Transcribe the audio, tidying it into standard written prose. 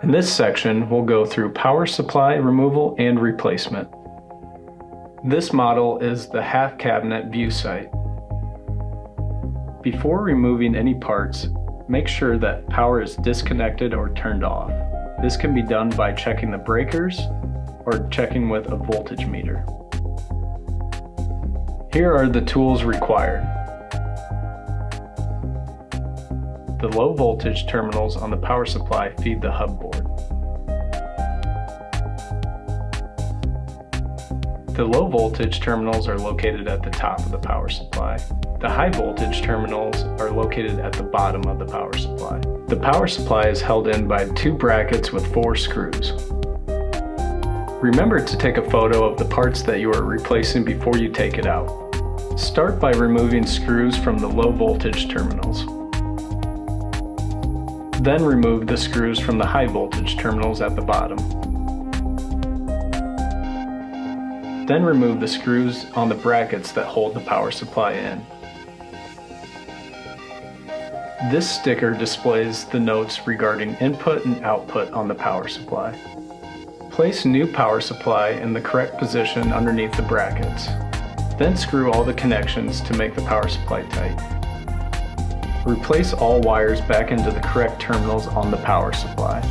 In this section, we'll go through power supply removal and replacement. This model is the half cabinet Viusite. Before removing any parts, make sure that power is disconnected or turned off. This can be done by checking the breakers or checking with a voltage meter. Here are the tools required. The low voltage terminals on the power supply feed the hub board. The low voltage terminals are located at the top of the power supply. The high voltage terminals are located at the bottom of the power supply. The power supply is held in by 2 brackets with 4 screws. Remember to take a photo of the parts that you are replacing before you take it out. Start by removing screws from the low voltage terminals. Then remove the screws from the high voltage terminals at the bottom. Then remove the screws on the brackets that hold the power supply in. This sticker displays the notes regarding input and output on the power supply. Place new power supply in the correct position underneath the brackets. Then screw all the connections to make the power supply tight. Replace all wires back into the correct terminals on the power supply.